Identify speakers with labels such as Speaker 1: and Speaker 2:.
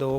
Speaker 1: 2